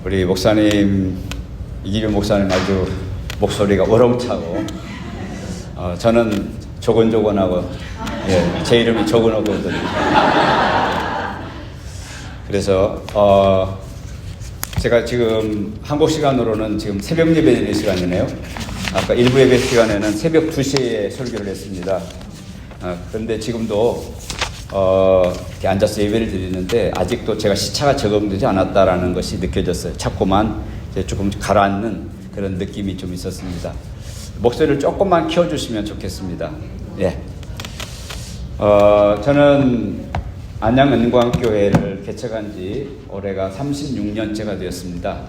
우리 목사님, 이기륜 목사님 아주 목소리가 우렁차고, 저는 조곤조곤하고, 예, 제 이름이 조근호거든요. 그래서, 제가 지금 한국 시간으로는 지금 새벽 예배 드리는 시간이네요. 아까 일부 예배 시간에는 새벽 2시에 설교를 했습니다. 그런데 지금도 이렇게 앉아서 예배를 드리는데 아직도 제가 시차가 적응되지 않았다라는 것이 느껴졌어요. 자꾸만 이제 조금 가라앉는 그런 느낌이 좀 있었습니다. 목소리를 조금만 키워주시면 좋겠습니다. 예. 저는 안양은광교회를 개척한 지 올해가 36년째가 되었습니다.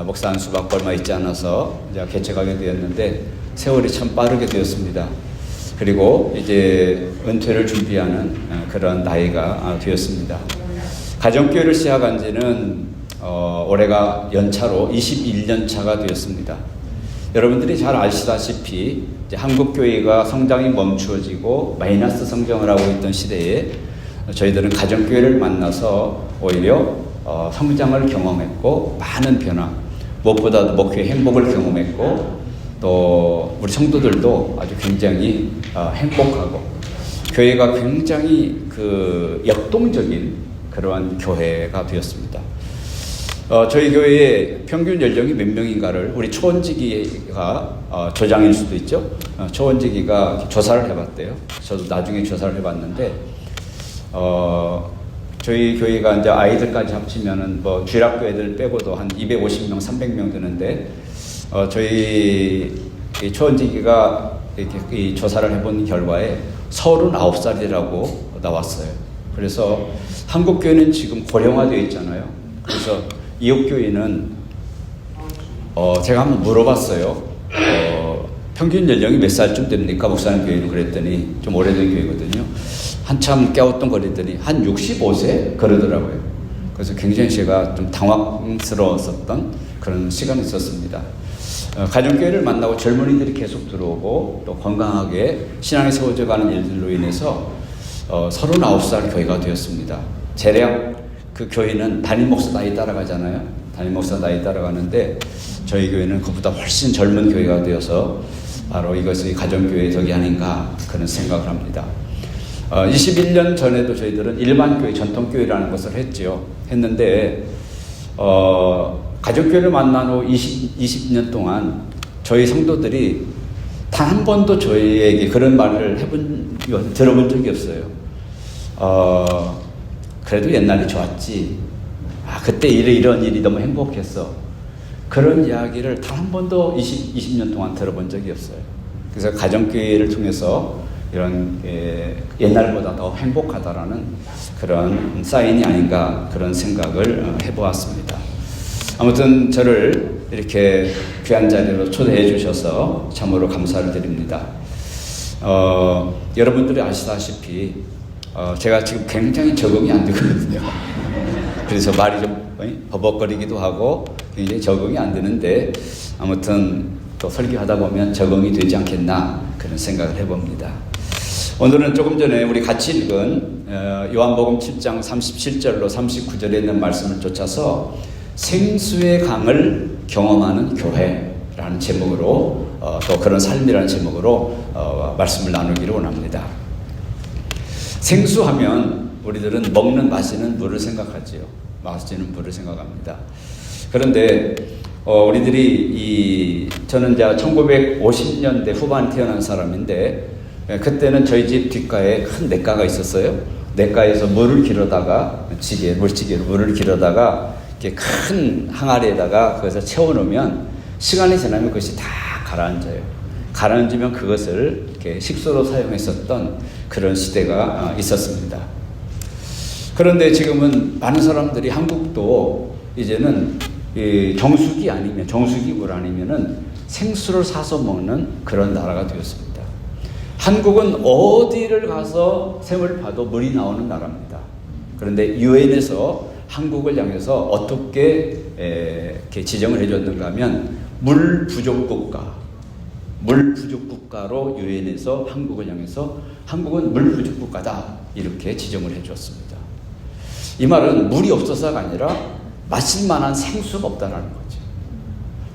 목사 한 수밖에 얼마 있지 않아서 이제 개척하게 되었는데 세월이 참 빠르게 되었습니다. 그리고 이제 은퇴를 준비하는 그런 나이가 되었습니다. 가정교회를 시작한 지는 올해가 연차로 21년 차가 되었습니다. 여러분들이 잘 아시다시피 이제 한국교회가 성장이 멈추어지고 마이너스 성장을 하고 있던 시대에 저희들은 가정교회를 만나서 오히려 성장을 경험했고 많은 변화, 무엇보다도 목회의 행복을 경험했고 또 우리 성도들도 아주 굉장히 행복하고 교회가 굉장히 그 역동적인 그러한 교회가 되었습니다. 저희 교회의 평균 연령이 몇 명인가를 우리 초원지기가 조장일 수도 있죠. 초원지기가 조사를 해봤대요. 저도 나중에 조사를 해봤는데 저희 교회가 이제 아이들까지 합치면은 뭐 주일학교 애들 빼고도 한 250명, 300명 되는데 저희 초원지기가 이렇게 이 조사를 해본 결과에 39살이라고 나왔어요. 그래서 한국 교회는 지금 고령화되어 있잖아요. 그래서 이웃 교회는 제가 한번 물어봤어요. 평균 연령이 몇 살쯤 됩니까? 목사님 교회는 그랬더니 좀 오래된 교회거든요. 한참 깨우뚱거리더니 한 65세 그러더라고요. 그래서 굉장히 제가 좀 당황스러웠었던 그런 시간이 있었습니다. 가정교회를 만나고 젊은이들이 계속 들어오고 또 건강하게 신앙이 세워져가는 일들로 인해서 39살 교회가 되었습니다. 대략 그 교회는 담임 목사 나이 따라가잖아요. 담임 목사 나이 따라가는데 저희 교회는 그보다 훨씬 젊은 교회가 되어서 바로 이것이 가정교회의 덕이 아닌가 그런 생각을 합니다. 21년 전에도 저희들은 일반교회, 전통교회라는 것을 했는데 가족교회를 만난 후 20년 동안 저희 성도들이 단 한 번도 저희에게 그런 말을 들어본 적이 없어요. 그래도 옛날이 좋았지. 그때 이런 일이 너무 행복했어. 그런 이야기를 단 한 번도 20년 동안 들어본 적이 없어요. 그래서 가정교회를 통해서 이런 옛날보다 더 행복하다라는 그런 사인이 아닌가 그런 생각을 해보았습니다. 아무튼 저를 이렇게 귀한 자리로 초대해 주셔서 참으로 감사를 드립니다. 여러분들이 아시다시피 제가 지금 굉장히 적응이 안 되거든요. 그래서 말이 좀 버벅거리기도 하고 굉장히 적응이 안 되는데 아무튼 또 설교하다 보면 적응이 되지 않겠나 그런 생각을 해봅니다. 오늘은 조금 전에 우리 같이 읽은 요한복음 7장 37절로 39절에 있는 말씀을 쫓아서 생수의 강을 경험하는 교회라는 제목으로 또 그런 삶이라는 제목으로 말씀을 나누기를 원합니다. 생수하면 우리들은 먹는 마시는 물을 생각하지요. 마시는 물을 생각합니다. 그런데 우리들이 저는 이제 1950년대 후반에 태어난 사람인데 그때는 저희 집 뒷가에 큰 냇가가 있었어요. 냇가에서 물을 길어다가 물지개로 물을 길어다가 이렇게 큰 항아리에다가 그것을 채워놓으면 시간이 지나면 그것이 다 가라앉아요. 가라앉으면 그것을 이렇게 식수로 사용했었던 그런 시대가 있었습니다. 그런데 지금은 많은 사람들이 한국도 이제는 정수기 물 아니면은 생수를 사서 먹는 그런 나라가 되었습니다. 한국은 어디를 가서 샘을 봐도 물이 나오는 나라입니다. 그런데 유엔에서 한국을 향해서 어떻게 이렇게 지정을 해줬는가 하면 물 부족 국가로 유엔에서 한국을 향해서 한국은 물 부족 국가다 이렇게 지정을 해줬습니다. 이 말은 물이 없어서가 아니라 마실 만한 생수가 없다는 거죠.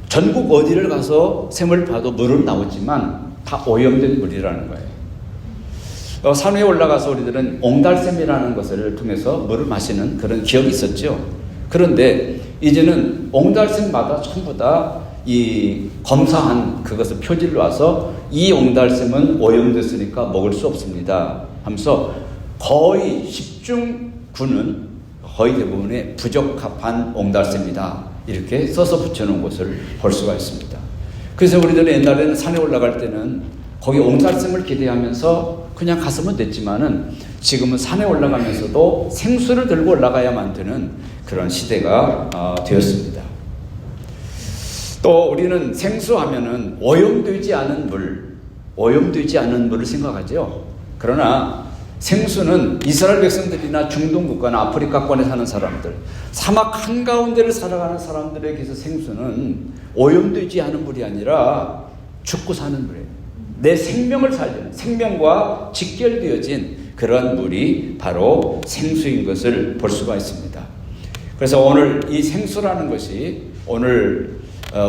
전국 어디를 가서 샘을 봐도 물은 나오지만 다 오염된 물이라는 거예요. 산 위에 올라가서 우리들은 옹달샘이라는 것을 통해서 물을 마시는 그런 기억이 있었죠. 그런데 이제는 옹달샘마다 전부 다 이 검사한 그것을 표지를 와서 이 옹달샘은 오염됐으니까 먹을 수 없습니다 하면서 거의 10중 9는 거의 대부분의 부적합한 옹달샘이다 이렇게 써서 붙여놓은 것을 볼 수가 있습니다. 그래서 우리들은 옛날에는 산에 올라갈 때는 거기 옹달샘을 기대하면서 그냥 갔으면 됐지만은 지금은 산에 올라가면서도 생수를 들고 올라가야만 되는 그런 시대가 되었습니다. 또 우리는 생수하면은 오염되지 않은 물을 생각하죠. 그러나 생수는 이스라엘 백성들이나 중동 국가나 아프리카권에 사는 사람들, 사막 한가운데를 살아가는 사람들에게서 생수는 오염되지 않은 물이 아니라 죽고 사는 물이에요. 내 생명을 살리는, 생명과 직결되어진 그러한 물이 바로 생수인 것을 볼 수가 있습니다. 그래서 오늘 이 생수라는 것이 오늘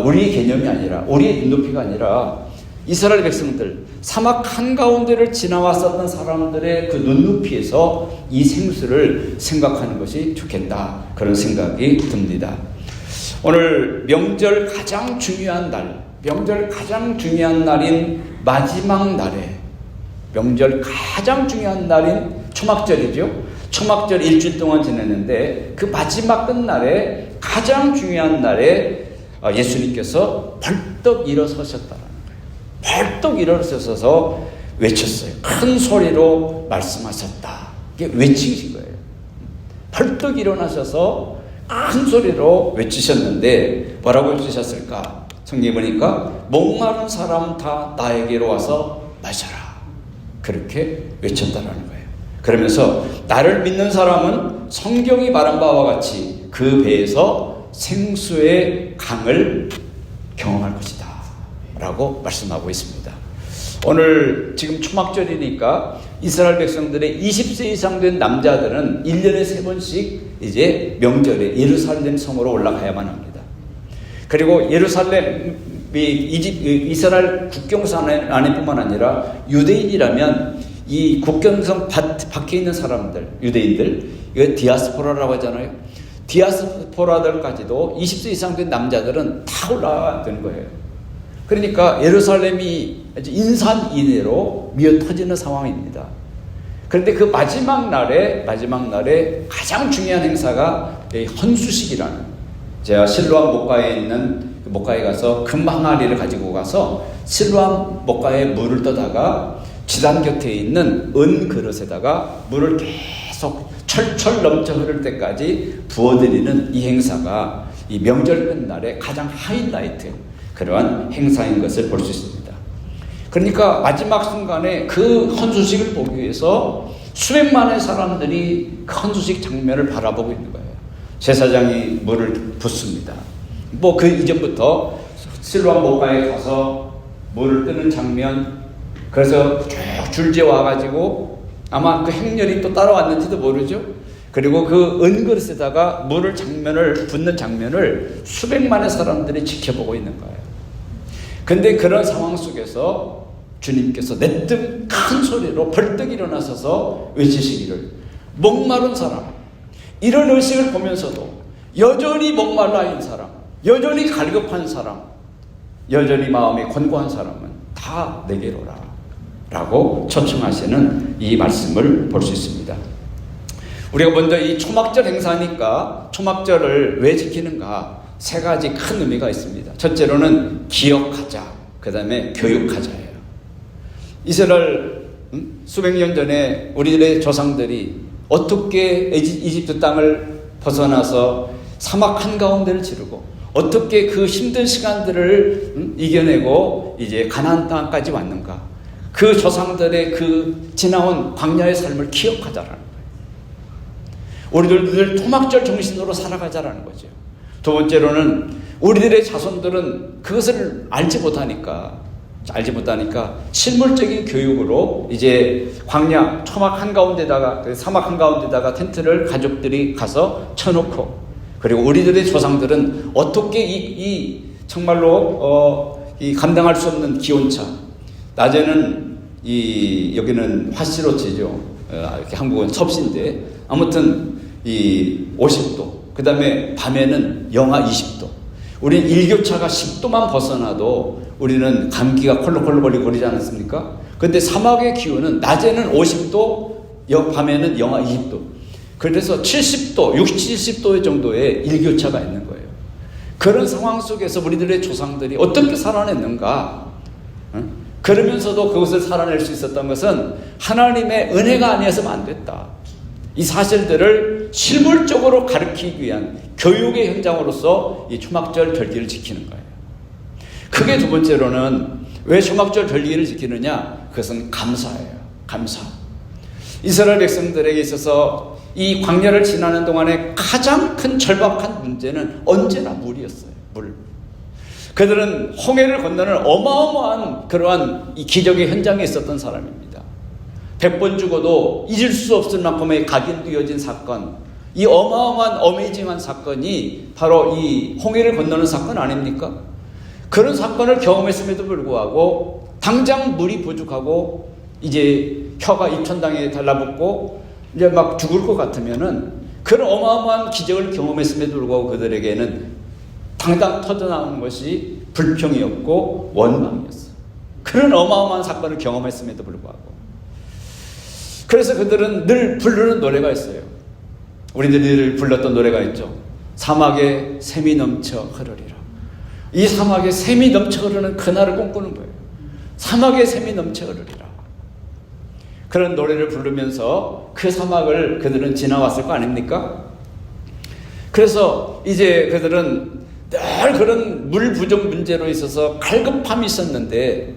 우리의 개념이 아니라, 우리의 눈높이가 아니라 이스라엘 백성들, 사막 한가운데를 지나왔었던 사람들의 그 눈높이에서 이 생수를 생각하는 것이 좋겠다, 그런 생각이 듭니다. 오늘 명절 가장 중요한 날, 명절 가장 중요한 날인 마지막 날에, 명절 가장 중요한 날인 초막절이죠. 초막절 일주일 동안 지냈는데 그 마지막 끝날에, 가장 중요한 날에 예수님께서 벌떡 일어서셨다는 거예요. 벌떡 일어서셔서 외쳤어요. 큰 소리로 말씀하셨다. 이게 외치신 거예요. 벌떡 일어나셔서 큰 소리로 외치셨는데 뭐라고 외치셨을까? 성경에 보니까 목마른 사람 다 나에게로 와서 마셔라, 그렇게 외쳤다는 거예요. 그러면서 나를 믿는 사람은 성경이 말한 바와 같이 그 배에서 생수의 강을 경험할 것이다 라고 말씀하고 있습니다. 오늘 지금 초막절이니까 이스라엘 백성들의 20세 이상 된 남자들은 1년에 3번씩 이제 명절에 예루살렘 성으로 올라가야만 합니다. 그리고 예루살렘이 이스라엘 국경선 안에뿐만 아니라 유대인이라면 이 국경선 밖에 있는 사람들, 유대인들, 이거 디아스포라라고 하잖아요. 디아스포라들까지도 20세 이상 된 남자들은 다 올라가야 되는 거예요. 그러니까 예루살렘이 인산 이내로 미어 터지는 상황입니다. 그런데 그 마지막 날에 가장 중요한 행사가 헌수식이라는, 제가 실로암 목가에 있는 목가에 가서 금 항아리를 가지고 가서 실로암 목가에 물을 떠다가 지단 곁에 있는 은 그릇에다가 물을 계속 철철 넘쳐 흐를 때까지 부어드리는 이 행사가 이 명절 끝날에 가장 하이라이트, 그러한 행사인 것을 볼 수 있습니다. 그러니까 마지막 순간에 그 헌수식을 보기 위해서 수백만의 사람들이 그 헌수식 장면을 바라보고 있는 거예요. 제사장이 물을 붓습니다. 뭐 그 이전부터 실로암 목가에 가서 물을 뜨는 장면, 그래서 쭉 줄지어 와가지고 아마 그 행렬이 또 따라왔는지도 모르죠. 그리고 그 은그릇에다가 물을 붓는 장면을 수백만의 사람들이 지켜보고 있는 거예요. 근데 그런 상황 속에서 주님께서 내뜸 큰 소리로 벌떡 일어나셔서 외치시기를, 목마른 사람, 이런 의식을 보면서도 여전히 목말라 있는 사람, 여전히 갈급한 사람, 여전히 마음이 곤고한 사람은 다 내게로 오라 라고 초청하시는 이 말씀을 볼 수 있습니다. 우리가 먼저 이 초막절 행사니까 초막절을 왜 지키는가, 3가지 큰 의미가 있습니다. 첫째로는 기억하자, 그 다음에 교육하자예요. 이스라엘 수백 년 전에 우리들의 조상들이 어떻게 이집트 땅을 벗어나서 사막 한가운데를 지르고 어떻게 그 힘든 시간들을 이겨내고 이제 가나안 땅까지 왔는가, 그 조상들의 그 지나온 광야의 삶을 기억하자라는 거예요. 우리들 늘 토막절 정신으로 살아가자라는 거죠. 두 번째로는 우리들의 자손들은 그것을 알지 못하니까 알지 못하니까 실물적인 교육으로 이제 광야 초막 한가운데다가 사막 한가운데다가 텐트를 가족들이 가서 쳐놓고, 그리고 우리들의 조상들은 어떻게 이 정말로 이 감당할 수 없는 기온차, 낮에는 여기는 화씨로치죠. 이렇게 한국은 섭씨인데 아무튼 이 50도, 그 다음에 밤에는 영하 20도. 우리는 일교차가 10도만 벗어나도 우리는 감기가 콜록콜록 거리지 않았습니까? 근데 사막의 기온은 낮에는 50도, 밤에는 영하 20도. 그래서 70도, 60, 70도 정도의 일교차가 있는 거예요. 그런 상황 속에서 우리들의 조상들이 어떻게 살아냈는가? 그러면서도 그것을 살아낼 수 있었던 것은 하나님의 은혜가 아니었으면 안 됐다. 이 사실들을 실물적으로 가르치기 위한 교육의 현장으로서 이 초막절 절기를 지키는 거예요. 크게 두 번째로는 왜 초막절 절기를 지키느냐? 그것은 감사예요. 감사. 이스라엘 백성들에게 있어서 이 광야를 지나는 동안에 가장 큰 절박한 문제는 언제나 물이었어요. 물. 그들은 홍해를 건너는 어마어마한 그러한 이 기적의 현장에 있었던 사람입니다. 100번 죽어도 잊을 수 없을 만큼의 각인도 이어진 사건, 이 어마어마한 어메이징한 사건이 바로 이 홍해를 건너는 사건 아닙니까? 그런 사건을 경험했음에도 불구하고 당장 물이 부족하고 이제 혀가 입천당에 달라붙고 이제 막 죽을 것 같으면은 그런 어마어마한 기적을 경험했음에도 불구하고 그들에게는 당당 터져나오는 것이 불평이었고 원망이었어요. 그런 어마어마한 사건을 경험했음에도 불구하고. 그래서 그들은 늘 부르는 노래가 있어요. 우리들이 늘 불렀던 노래가 있죠. 사막에 샘이 넘쳐 흐르리라. 이 사막에 샘이 넘쳐 흐르는 그날을 꿈꾸는 거예요. 사막에 샘이 넘쳐 흐르리라. 그런 노래를 부르면서 그 사막을 그들은 지나왔을 거 아닙니까? 그래서 이제 그들은 늘 그런 물 부족 문제로 있어서 갈급함이 있었는데,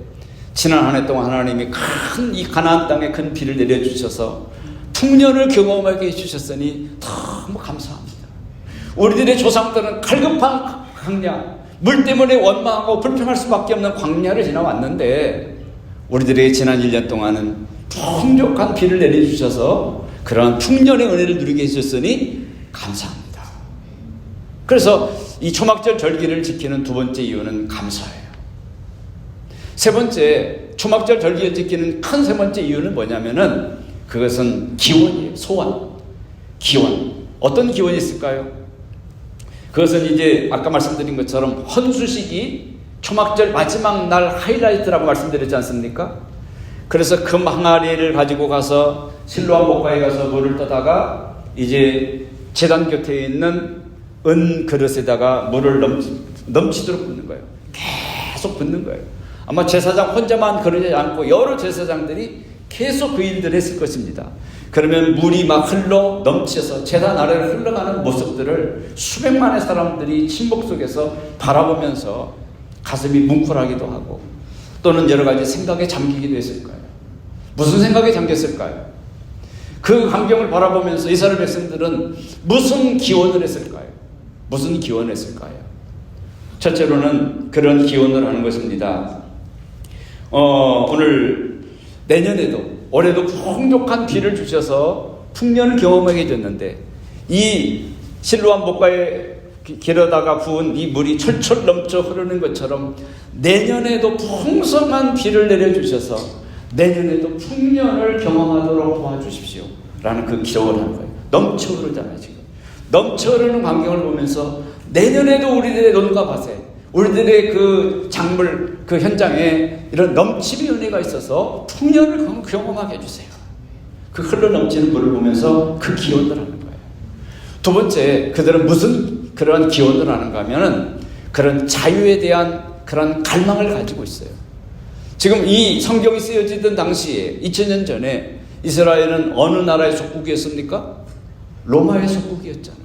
지난 한 해 동안 하나님이 큰 이 가나안 땅에 큰 비를 내려주셔서 풍년을 경험하게 해주셨으니 너무 감사합니다. 우리들의 조상들은 갈급한 광야, 물 때문에 원망하고 불평할 수밖에 없는 광야를 지나왔는데, 우리들의 지난 1년 동안은 풍족한 비를 내려주셔서 그러한 풍년의 은혜를 누리게 해주셨으니 감사합니다. 그래서 이 초막절 절기를 지키는 두 번째 이유는 감사예요. 세 번째, 초막절 절기를 지키는 큰 세 번째 이유는 뭐냐면은 그것은 기원이에요. 소원. 기원. 어떤 기원이 있을까요? 그것은 이제 아까 말씀드린 것처럼 헌수식이 초막절 마지막 날 하이라이트라고 말씀드렸지 않습니까? 그래서 금 항아리를 가지고 가서 실로암 목가에 가서 물을 떠다가 이제 제단 곁에 있는 은 그릇에다가 물을 넘치도록 붓는 거예요. 계속 붓는 거예요. 아마 제사장 혼자만 그러지 않고 여러 제사장들이 계속 그 일들을 했을 것입니다. 그러면 물이 막 흘러 넘쳐서 제단 아래로 흘러가는 모습들을 수백만의 사람들이 침묵 속에서 바라보면서 가슴이 뭉클하기도 하고 또는 여러 가지 생각에 잠기기도 했을 거예요. 무슨 생각에 잠겼을까요? 그 광경을 바라보면서 이스라엘 백성들은 무슨 기원을 했을까요? 무슨 기원을 했을까요? 첫째로는 그런 기원을 하는 것입니다. 오늘 내년에도 올해도 풍족한 비를 주셔서 풍년을 경험하게 됐는데 이 실로암 목가에 길어다가 부은 이 물이 철철 넘쳐 흐르는 것처럼 내년에도 풍성한 비를 내려주셔서 내년에도 풍년을 경험하도록 도와주십시오 라는 그 기도를 하는 거예요. 넘쳐 흐르잖아요. 지금 넘쳐 흐르는 광경을 보면서 내년에도 우리들의 논과 밭에 우리들의 그 작물 그 현장에 이런 넘침의 은혜가 있어서 풍년을 경험하게 해주세요. 그 흘러 넘치는 물을 보면서 그 기원을 하는 거예요. 두 번째, 그들은 무슨 그런 기원을 하는가 하면은 그런 자유에 대한 그런 갈망을 가지고 있어요. 지금 이 성경이 쓰여지던 당시에 2000년 전에 이스라엘은 어느 나라의 속국이었습니까? 로마의 속국이었잖아요.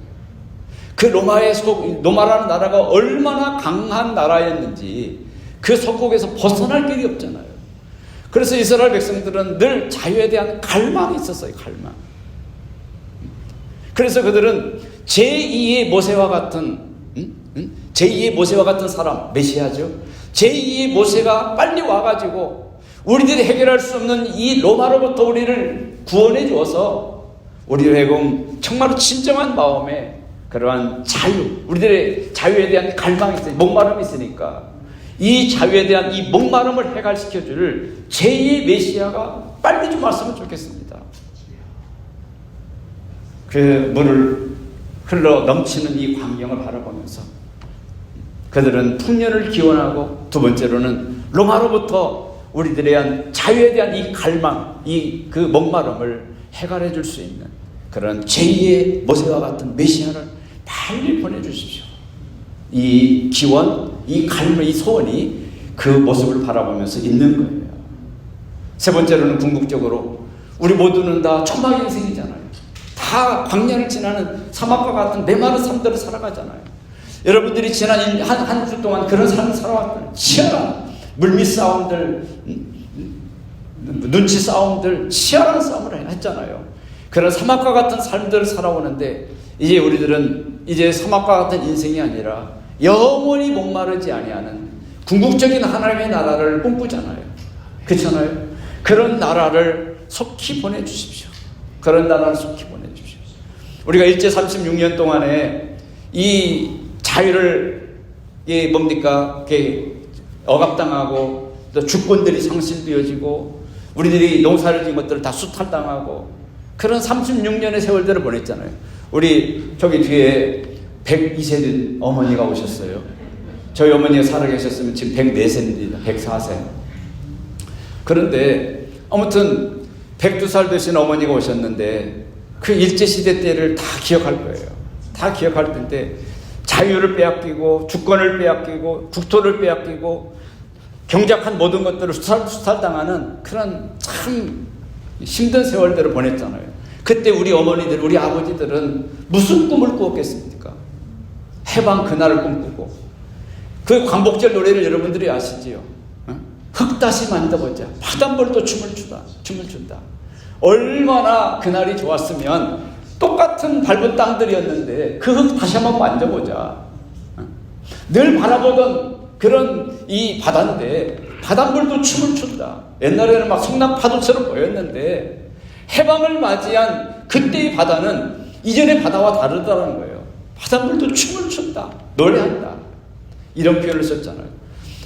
그 로마라는 나라가 얼마나 강한 나라였는지 그 속국에서 벗어날 길이 없잖아요. 그래서 이스라엘 백성들은 늘 자유에 대한 갈망이 있었어요. 갈망. 그래서 그들은 제2의 모세와 같은 제2의 모세와 같은 사람, 메시아죠. 제2의 모세가 빨리 와가지고 우리들이 해결할 수 없는 이 로마로부터 우리를 구원해 주어서 우리를 해금 정말로 진정한 마음에 그러한 자유, 우리들의 자유에 대한 갈망이 있으니까, 목마름이 있으니까 이 자유에 대한 이 목마름을 해결시켜 줄 제2의 메시아가 빨리 좀 왔으면 좋겠습니다. 그 물을 흘러 넘치는 이 광경을 바라보면서 그들은 풍년을 기원하고, 두 번째로는 로마로부터 우리들에 대한 자유에 대한 이 갈망, 그 목마름을 해결해 줄 수 있는 그런 제2의 모세와 같은 메시아를 빨리 보내주십시오. 이 기원, 이 갈망, 이 소원이 그 모습을 바라보면서 있는 거예요. 세 번째로는 궁극적으로 우리 모두는 다 초막 인생이잖아요. 다 광야를 지나는 사막과 같은 메마른 삶들을 살아가잖아요. 여러분들이 지난 한 주 동안 그런 삶을 살아왔던 치열한 물밑 싸움들, 눈치 싸움들, 치열한 싸움을 했잖아요. 그런 사막과 같은 삶들을 살아오는데 이제 우리들은 이제 사막과 같은 인생이 아니라 영원히 목마르지 아니하는 궁극적인 하나님의 나라를 꿈꾸잖아요. 그렇잖아요. 그런 나라를 속히 보내주십시오. 그런 나라를 속히 보내주십시오. 우리가 일제 36년 동안에 이 자유를 뭡니까? 억압당하고 또 주권들이 상실되어지고 우리들이 농사를 지은 것들을 다 수탈당하고 그런 36년의 세월들을 보냈잖아요. 우리 저기 뒤에 102세 된 어머니가 오셨어요. 저희 어머니가 살아계셨으면 지금 104세입니다. 104세. 그런데 아무튼 102살 되신 어머니가 오셨는데 그 일제시대 때를 다 기억할 거예요. 다 기억할 텐데 자유를 빼앗기고 주권을 빼앗기고 국토를 빼앗기고 경작한 모든 것들을 수탈당하는 그런 참 힘든 세월들을 보냈잖아요. 그때 우리 어머니들, 우리 아버지들은 무슨 꿈을 꾸었겠습니까? 해방 그날을 꿈꾸고 그 광복절 노래를 여러분들이 아시지요? 흙 다시 만져보자. 바닷물도 춤을 춘다. 얼마나 그날이 좋았으면 똑같은 밟은 땅들이었는데 그 흙 다시 한번 만져보자. 늘 바라보던 그런 이 바다인데 바닷물도 춤을 춘다. 옛날에는 막 성남 파도처럼 보였는데 해방을 맞이한 그때의 바다는 이전의 바다와 다르다는 거예요. 바닷물도 춤을 춘다. 노래한다. 이런 표현을 썼잖아요.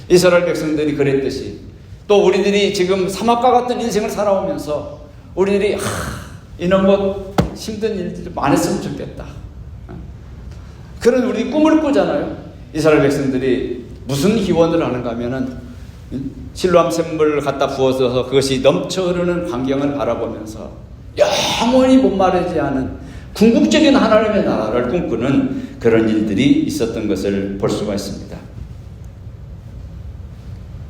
이스라엘 백성들이 그랬듯이 또 우리들이 지금 사막과 같은 인생을 살아오면서 우리들이 이런 것 힘든 일들이 많았으면 좋겠다. 그런 우리 꿈을 꾸잖아요. 이스라엘 백성들이 무슨 기원을 하는가 하면은 실로암 샘물을 갖다 부어서 그것이 넘쳐 흐르는 광경을 바라보면서 영원히 목마르지 않은 궁극적인 하나님의 나라를 꿈꾸는 그런 일들이 있었던 것을 볼 수가 있습니다.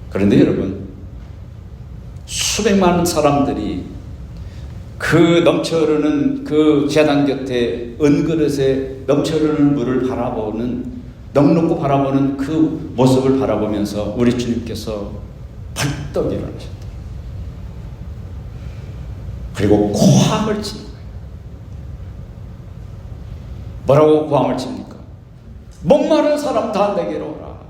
그런데 여러분, 수백 많은 사람들이 그 넘쳐 흐르는 그 제단 곁에 은그릇에 넘쳐 흐르는 물을 바라보는, 넉넉고 바라보는 그 모습을 바라보면서 우리 주님께서 벌떡 일어나셨다. 그리고 고함을 치는 거예요. 뭐라고 고함을 칩니까? 목마른 사람 다 내게로 오라.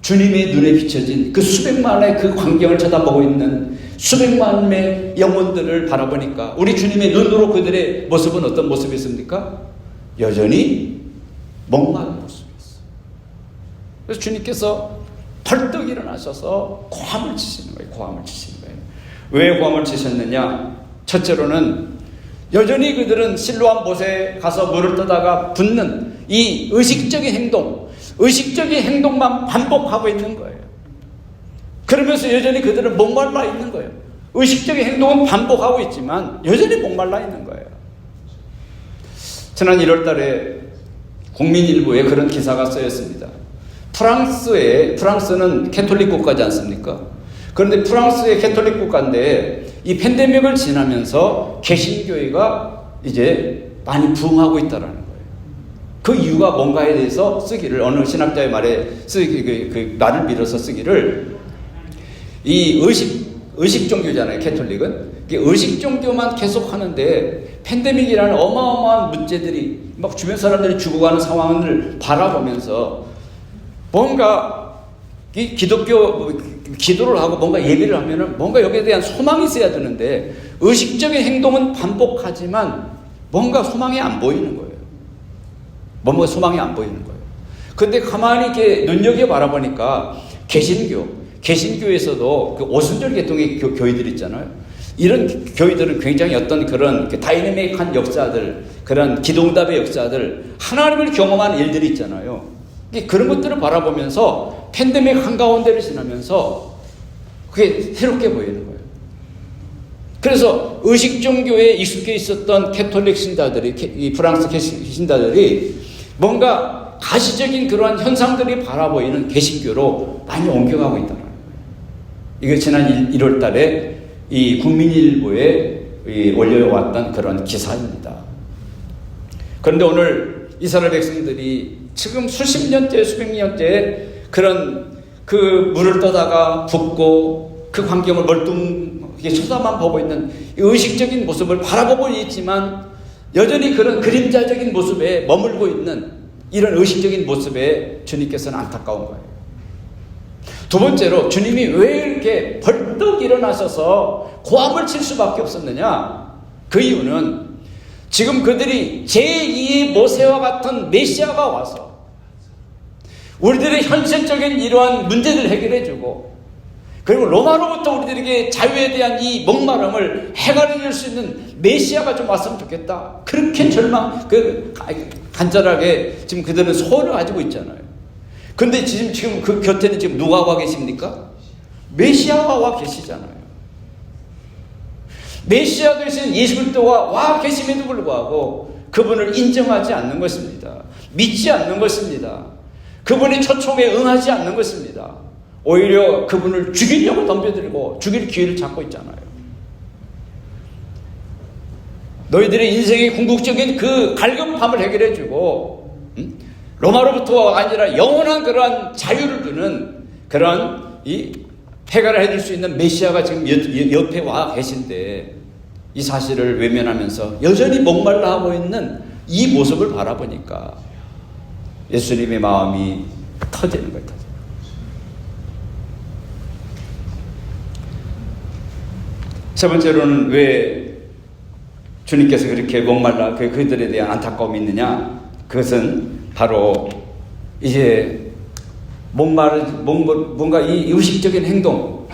주님의 눈에 비춰진 그 수백만의 그 광경을 쳐다보고 있는 수백만의 영혼들을 바라보니까 우리 주님의 눈으로 그들의 모습은 어떤 모습이었습니까? 여전히 목마른 모습이었어요. 그래서 주님께서 벌떡 일어나셔서 고함을 치시는 거예요. 고함을 치시는 거예요. 왜 고함을 치셨느냐? 첫째로는 여전히 그들은 실로암 못에 가서 물을 떠다가 붓는 이 의식적인 행동만 반복하고 있는 거예요. 그러면서 여전히 그들은 목말라 있는 거예요. 의식적인 행동은 반복하고 있지만 여전히 목말라 있는 거예요. 지난 1월 달에 국민일보에 그런 기사가 쓰였습니다. 프랑스는 캐톨릭 국가지 않습니까? 그런데 프랑스의 캐톨릭 국가인데 이 팬데믹을 지나면서 개신교회가 이제 많이 부흥하고 있다는 거예요. 그 이유가 뭔가에 대해서 쓰기를, 어느 신학자의 말에 그 말을 빌어서 쓰기를, 이 의식 종교잖아요, 캐톨릭은. 의식 종교만 계속 하는데 팬데믹이라는 어마어마한 문제들이 막 주변 사람들이 죽어가는 상황을 바라보면서 뭔가 이 기독교 기도를 하고 뭔가 예배를 하면은 뭔가 여기에 대한 소망이 있어야 되는데 의식적인 행동은 반복하지만 뭔가 소망이 안 보이는 거예요. 뭔가 소망이 안 보이는 거예요. 근데 가만히 이렇게 눈여겨 바라보니까 개신교에서도 그 오순절 계통의 교회들 있잖아요. 이런 교회들은 굉장히 어떤 그런 다이내믹한 역사들, 그런 기도응답의 역사들, 하나님을 경험한 일들이 있잖아요. 그런 것들을 바라보면서 팬데믹 한가운데를 지나면서 그게 새롭게 보이는 거예요. 그래서 의식 종교에 익숙해 있었던 캐톨릭 신자들이, 이 프랑스 신자들이 뭔가 가시적인 그러한 현상들이 바라보이는 개신교로 많이 옮겨가고 있다는 거예요. 이게 지난 1월 달에 이 국민일보에 올려왔던 그런 기사입니다. 그런데 오늘 이스라엘 백성들이 지금 수십 년째, 수백 년째 그런 그 물을 떠다가 붓고 그 광경을 멀뚱하게 쳐다만 보고 있는 의식적인 모습을 바라보고 있지만 여전히 그런 그림자적인 모습에 머물고 있는 이런 의식적인 모습에 주님께서는 안타까운 거예요. 두 번째로 주님이 왜 이렇게 벌떡 일어나셔서 고함을 칠 수밖에 없었느냐? 그 이유는 지금 그들이 제2의 모세와 같은 메시아가 와서 우리들의 현실적인 이러한 문제를 해결해주고 그리고 로마로부터 우리들에게 자유에 대한 이 목마름을 해결해줄 수 있는 메시아가 좀 왔으면 좋겠다. 그렇게 간절하게 지금 그들은 소원을 가지고 있잖아요. 근데 지금 그 곁에는 지금 누가 와 계십니까? 메시아가 와 계시잖아요. 메시아 되신 예수 그리스도가 와 계심에도 불구하고 그분을 인정하지 않는 것입니다. 믿지 않는 것입니다. 그분의 초청에 응하지 않는 것입니다. 오히려 그분을 죽이려고 덤벼들고 죽일 기회를 잡고 있잖아요. 너희들의 인생의 궁극적인 그 갈급함을 해결해주고 로마로부터가 아니라 영원한 그러한 자유를 주는 그런 이 해결을 해줄 수 있는 메시아가 지금 옆에 와 계신데 이 사실을 외면하면서 여전히 목말라 하고 있는 이 모습을 바라보니까 예수님의 마음이 터지는 거예요. 세 번째로는 왜 주님께서 그렇게 목말라 그들에 대한 안타까움이 있느냐? 그것은 바로 이제 뭔가 이 의식적인 행동,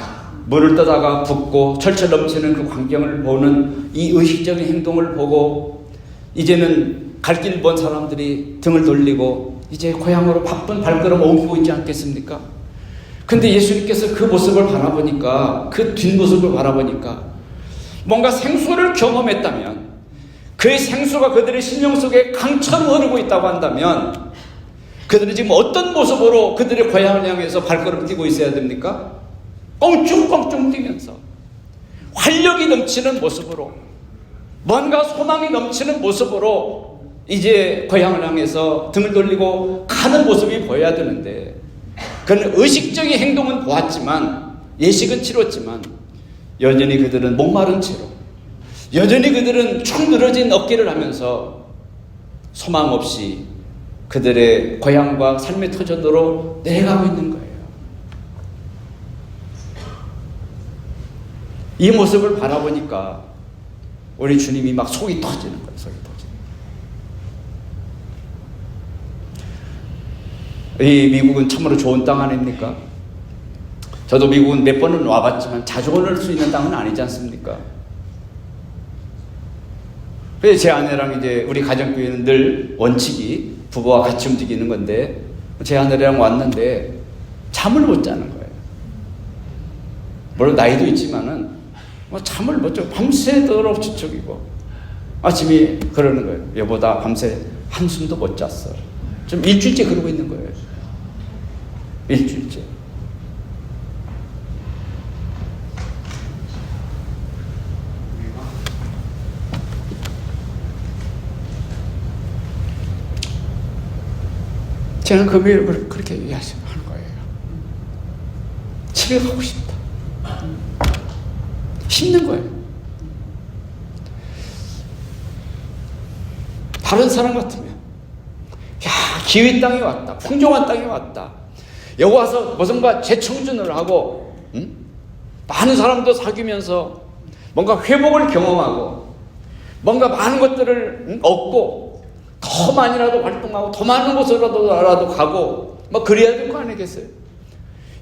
물을 떠다가 붓고 철철 넘치는 그 광경을 보는 이 의식적인 행동을 보고 이제는 갈 길 본 사람들이 등을 돌리고 이제 고향으로 바쁜 발걸음 옮기고 있지 않겠습니까? 근데 예수님께서 그 모습을 바라보니까, 그 뒷모습을 바라보니까 뭔가 생수를 경험했다면, 그 생수가 그들의 심령 속에 강처럼 흐르고 있다고 한다면 그들은 지금 어떤 모습으로 그들의 고향을 향해서 발걸음 뛰고 있어야 됩니까? 껑충껑충 뛰면서 활력이 넘치는 모습으로, 뭔가 소망이 넘치는 모습으로 이제 고향을 향해서 등을 돌리고 가는 모습이 보여야 되는데, 그는 의식적인 행동은 보았지만, 예식은 치렀지만 여전히 그들은 목마른 채로, 여전히 그들은 축 늘어진 어깨를 하면서 소망 없이 그들의 고향과 삶의 터전으로 내려가고 있는 거예요. 이 모습을 바라보니까 우리 주님이 막 속이 터지는 거예요. 속이 터지는. 이 미국은 참으로 좋은 땅 아닙니까? 저도 미국은 몇 번은 와봤지만 자주 올 수 있는 땅은 아니지 않습니까? 그래서 제 아내랑 이제 우리 가정교회는 늘 원칙이 부부와 같이 움직이는 건데, 제 아내랑 왔는데 잠을 못 자는 거예요. 물론 나이도 있지만은 잠을 못 자고 밤새도록 지척이고, 아침에 그러는 거예요. 여보, 나 밤새 한숨도 못 잤어. 좀 일주일째 그러고 있는 거예요. 일주일째. 저는 금요일 그렇게 얘기하는 거예요. 집에 가고 싶다. 힘든 거예요. 다른 사람 같으면, 야, 기회 땅에 왔다. 풍족한 땅에 왔다. 여기 와서 무슨가 재청준을 하고 많은 사람도 사귀면서 뭔가 회복을 경험하고 뭔가 많은 것들을 얻고 더 많이라도 활동하고 더 많은 곳으로라도 가고 뭐 그래야 될 거 아니겠어요?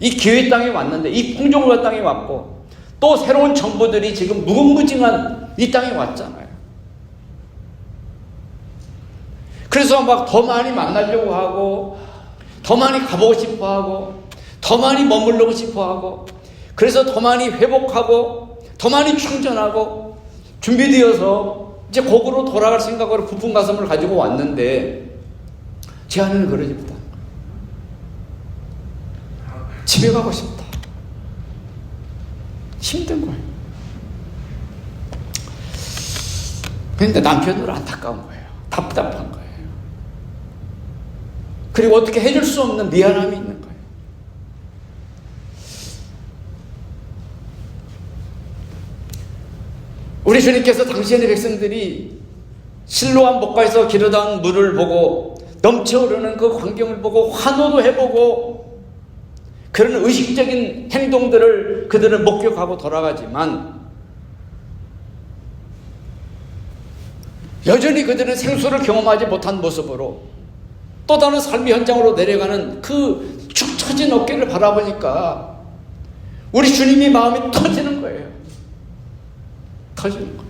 이 기회 땅에 왔는데, 이 풍족과 땅에 왔고 또 새로운 정보들이 지금 무궁무진한 이 땅에 왔잖아요. 그래서 막 더 많이 만나려고 하고 더 많이 가보고 싶어 하고 더 많이 머물러고 싶어 하고, 그래서 더 많이 회복하고 더 많이 충전하고 준비되어서 이제 곡으로 돌아갈 생각으로 부푼 가슴을 가지고 왔는데, 제 안에는 그러집니다. 집에 가고 싶다. 힘든 거예요. 그런데 남편으로 안타까운 거예요. 답답한 거예요. 그리고 어떻게 해줄 수 없는 미안함이 있는 거예요. 우리 주님께서 당신의 백성들이 실로암 목가에서 기르던 물을 보고 넘쳐흐르는 그 광경을 보고 환호도 해보고 그런 의식적인 행동들을 그들은 목격하고 돌아가지만, 여전히 그들은 생수를 경험하지 못한 모습으로 또 다른 삶의 현장으로 내려가는 그 축 처진 어깨를 바라보니까 우리 주님이 마음이 터지는 거예요. 터지는 거예요.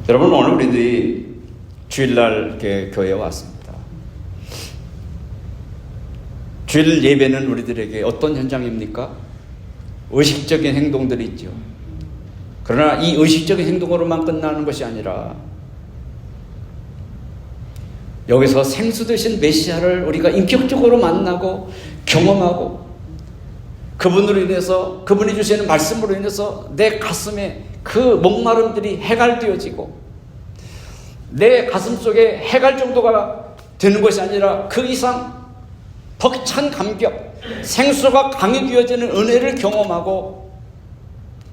여러분, 오늘 우리들이 주일날 이렇게 교회에 왔습니다. 주일 예배는 우리들에게 어떤 현장입니까? 의식적인 행동들이 있죠. 그러나 이 의식적인 행동으로만 끝나는 것이 아니라 여기서 생수 되신 메시아를 우리가 인격적으로 만나고 경험하고 그분으로 인해서, 그분이 주시는 말씀으로 인해서 내 가슴에 그 목마름들이 해갈되어지고 내 가슴 속에 해갈 정도가 되는 것이 아니라 그 이상 벅찬 감격, 생수가 강이 되어지는 은혜를 경험하고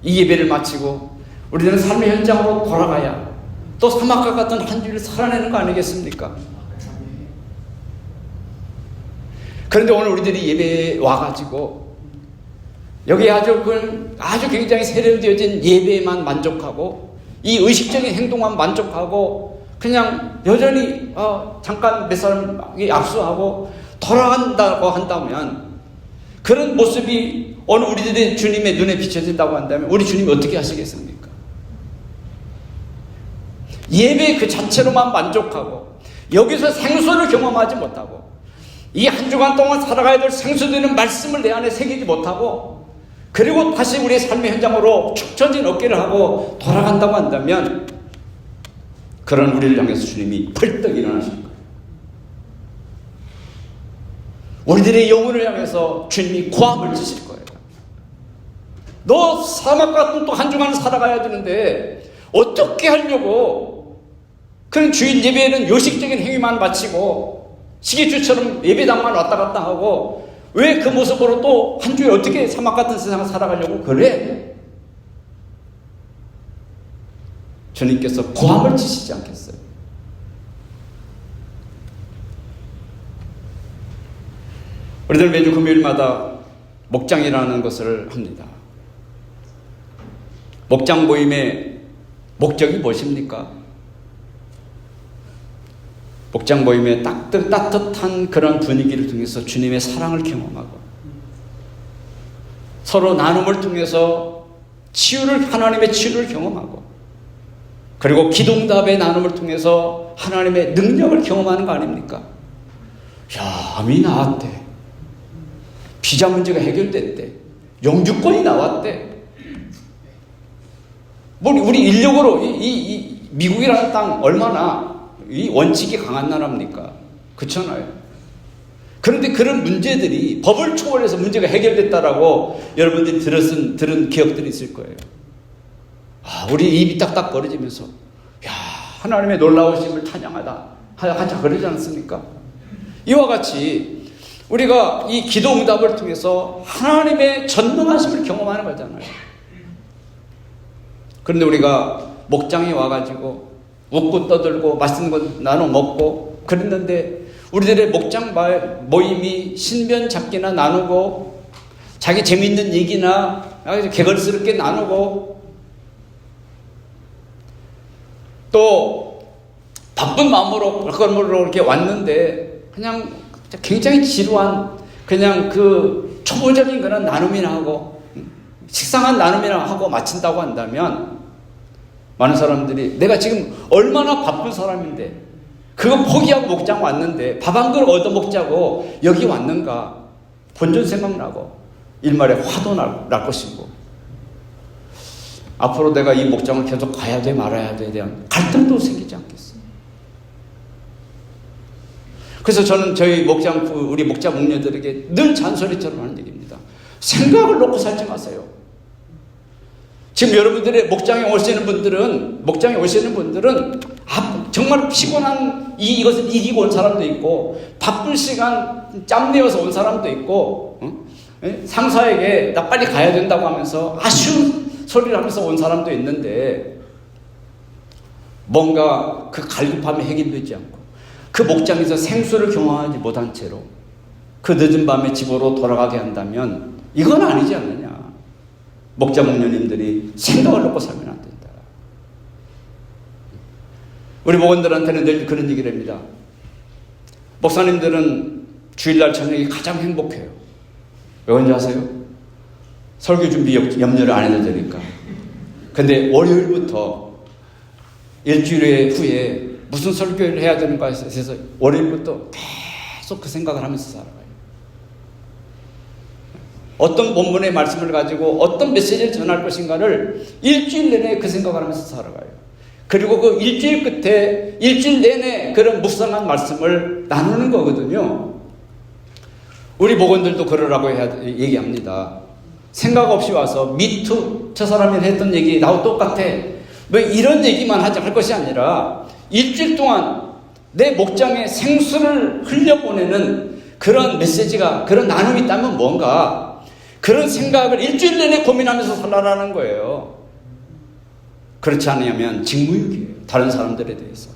이 예배를 마치고 우리들은 삶의 현장으로 돌아가야 또 사막과 같은 한 주를 살아내는 거 아니겠습니까? 그런데 오늘 우리들이 예배에 와가지고 여기 아주 굉장히 세련되어진 예배에만 만족하고 이 의식적인 행동만 만족하고 그냥 여전히 잠깐 몇 사람이 압수하고 돌아간다고 한다면, 그런 모습이 오늘 우리들의 주님의 눈에 비춰진다고 한다면 우리 주님이 어떻게 하시겠습니까? 예배 그 자체로만 만족하고 여기서 생수를 경험하지 못하고 이 한 주간 동안 살아가야 될 생수되는 말씀을 내 안에 새기지 못하고 그리고 다시 우리의 삶의 현장으로 축 처진 어깨를 하고 돌아간다고 한다면, 그런 우리를 향해서 주님이 벌떡 일어나실 거예요. 우리들의 영혼을 향해서 주님이 고함을 치실 거예요. 너 사막 같은 또 한 주간을 살아가야 되는데 어떻게 하려고 그런 주일 예배에는 요식적인 행위만 마치고 시기주처럼 예배당만 왔다 갔다 하고 왜 그 모습으로 또 한 주에 어떻게 사막 같은 세상을 살아가려고 그래? 주님께서 고함을 치시지 않겠어요? 우리들 매주 금요일마다 목장이라는 것을 합니다. 목장 모임의 목적이 무엇입니까? 목장 모임의 따뜻한 그런 분위기를 통해서 주님의 사랑을 경험하고 서로 나눔을 통해서 하나님의 치유를 경험하고 그리고 기도응답의 나눔을 통해서 하나님의 능력을 경험하는 거 아닙니까? 야, 암이 나왔대. 비자 문제가 해결됐대. 영주권이 나왔대. 우리 인력으로 이 미국이라는 땅 얼마나 이 원칙이 강한 나라입니까? 그렇잖아요. 그런데 그런 문제들이 법을 초월해서 문제가 해결됐다라고 여러분들이 들은 기억들이 있을 거예요. 우리 입이 딱딱 벌어지면서 야, 하나님의 놀라우심을 찬양하다 하자 그러지 않습니까? 이와 같이 우리가 이 기도 응답을 통해서 하나님의 전능하심을 경험하는 거잖아요. 그런데 우리가 목장에 와가지고 웃고 떠들고 맛있는 거 나눠 먹고 그랬는데 우리들의 목장 모임이 신변 잡기나 나누고 자기 재미있는 얘기나 개걸스럽게 나누고 또 바쁜 마음으로 이렇게 왔는데 그냥 굉장히 지루한 그냥 그 초보적인 그런 나눔이나 하고 식상한 나눔이나 하고 마친다고 한다면 많은 사람들이 내가 지금 얼마나 바쁜 사람인데 그거 포기하고 목장 왔는데 밥 한 그릇 얻어먹자고 여기 왔는가 본전 생각나고 일말에 화도 날 것이고 앞으로 내가 이 목장을 계속 가야 돼 말아야 돼에 대한 갈등도 생기지 않겠어요. 그래서 저는 저희 우리 목자 목녀들에게 늘 잔소리처럼 하는 얘기입니다. 생각을 놓고 살지 마세요. 지금 여러분들의 목장에 오시는 분들은 정말 피곤한 이것을 이기고 온 사람도 있고 바쁜 시간 짬내어서 온 사람도 있고 상사에게 나 빨리 가야 된다고 하면서 아쉬운 소리를 하면서 온 사람도 있는데 뭔가 그 갈급함이 해결되지 않고 그 목장에서 생수를 경험하지 못한 채로 그 늦은 밤에 집으로 돌아가게 한다면 이건 아니지 않느냐. 목자 목녀님들이 생각을 놓고 살면 안 된다. 우리 목원들한테는 늘 그런 얘기를 합니다. 목사님들은 주일날 저녁이 가장 행복해요. 왜 그런지 아세요? 설교 준비 염려를 안 해도 되니까. 근데 월요일부터 일주일 후에 무슨 설교를 해야 되는가 해서 월요일부터 계속 그 생각을 하면서 살아가요. 어떤 본문의 말씀을 가지고 어떤 메시지를 전할 것인가를 일주일 내내 그 생각을 하면서 살아가요. 그리고 그 일주일 끝에 일주일 내내 그런 묵상한 말씀을 나누는 거거든요. 우리 목원들도 그러라고 얘기합니다. 생각 없이 와서 미투 저 사람이 했던 얘기 나하고 똑같아 뭐 이런 얘기만 할 것이 아니라 일주일 동안 내 목장에 생수를 흘려보내는 그런 메시지가 그런 나눔이 있다면 뭔가 그런 생각을 일주일 내내 고민하면서 살아라는 거예요. 그렇지 않으면 직무유기예요. 다른 사람들에 대해서.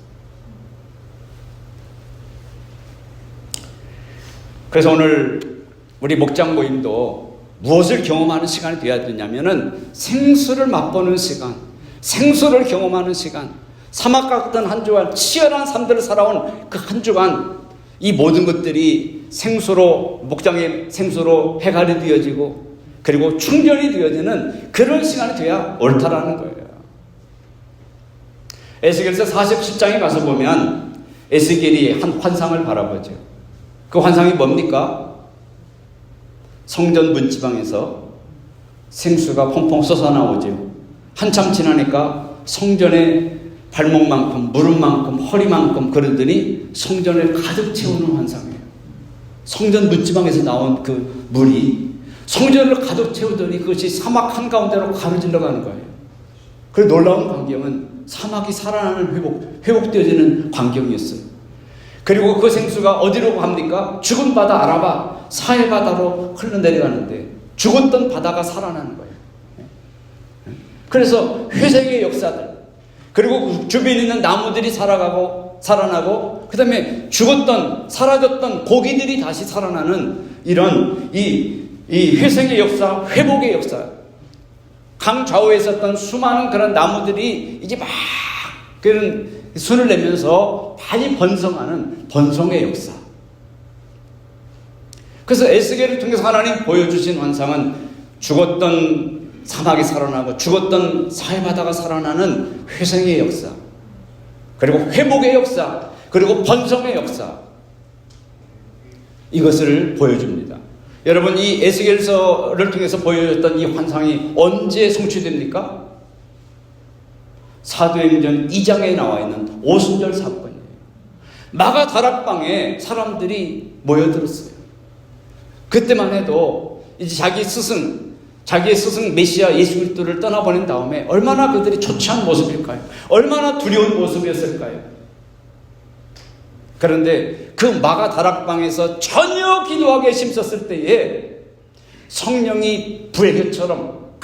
그래서 오늘 우리 목장 모임도 무엇을 경험하는 시간이 되어야 되냐면은 생수를 맛보는 시간, 생수를 경험하는 시간, 사막 같던 한 주간 치열한 삶들을 살아온 그 한 주간 이 모든 것들이 생수로 목장의 생수로 해갈이 되어지고 그리고 충전이 되어지는 그런 시간이 돼야 옳다라는 거예요. 에스겔서 47장에 가서 보면 에스겔이 한 환상을 바라보죠. 그 환상이 뭡니까? 성전 문지방에서 생수가 펑펑 솟아나오죠. 한참 지나니까 성전의 발목만큼 무릎만큼 허리만큼 그러더니 성전을 가득 채우는 환상이에요. 성전 문지방에서 나온 그 물이 성전을 가득 채우더니 그것이 사막 한가운데로 가로질러 가는 거예요. 그 놀라운 광경은 사막이 살아나는 회복되어지는 광경이었어요. 그리고 그 생수가 어디로 갑니까? 죽은 바다 아라바 사해 바다로 흘러내려가는데 죽었던 바다가 살아나는 거예요. 그래서 회생의 역사들 그리고 주변에 있는 나무들이 살아나고 그 다음에 사라졌던 고기들이 다시 살아나는 이런 이 회생의 역사, 회복의 역사. 강 좌우에 있었던 수많은 그런 나무들이 이제 막 그런 순을 내면서 많이 번성하는 번성의 역사. 그래서 에스겔을 통해서 하나님 보여주신 환상은 죽었던 사막이 살아나고 죽었던 사해바다가 살아나는 회생의 역사, 그리고 회복의 역사, 그리고 번성의 역사, 이것을 보여줍니다. 여러분, 이 에스겔서를 통해서 보여줬던 이 환상이 언제 성취됩니까? 사도행전 2장에 나와 있는 오순절 사건이에요. 마가 다락방에 사람들이 모여들었어요. 그때만 해도 이제 자기의 스승 메시아 예수 그리스도를 떠나보낸 다음에 얼마나 그들이 초췌한 모습일까요? 얼마나 두려운 모습이었을까요? 그런데 그 마가 다락방에서 전혀 기도하기에 힘썼을 때에 성령이 불의 혀처럼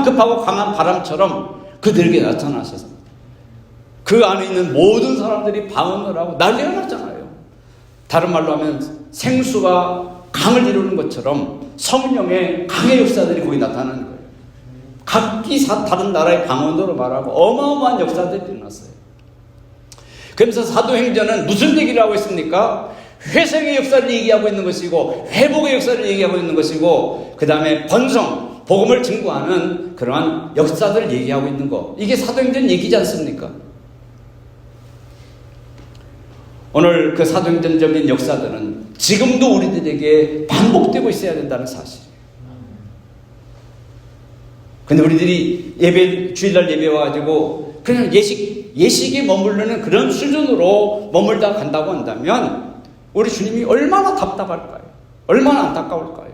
급하고 강한 바람처럼 그들에게 나타나셔서 그 안에 있는 모든 사람들이 방언을 하고 난리가 났잖아요. 다른 말로 하면 생수가 강을 이루는 것처럼 성령의 강의 역사들이 거기 나타나는 거예요. 각기 다른 나라의 방언으로 말하고 어마어마한 역사들이 일어났어요. 그러면서 사도행전은 무슨 얘기를 하고 있습니까? 회생의 역사를 얘기하고 있는 것이고 회복의 역사를 얘기하고 있는 것이고 그 다음에 번성, 복음을 증거하는 그러한 역사들을 얘기하고 있는 거. 이게 사도행전 얘기지 않습니까? 오늘 그 사도행전적인 역사들은 지금도 우리들에게 반복되고 있어야 된다는 사실이에요. 근데 우리들이 주일날 예배 와가지고 그냥 예식에 머무르는 그런 수준으로 머물다 간다고 한다면 우리 주님이 얼마나 답답할까요? 얼마나 안타까울까요?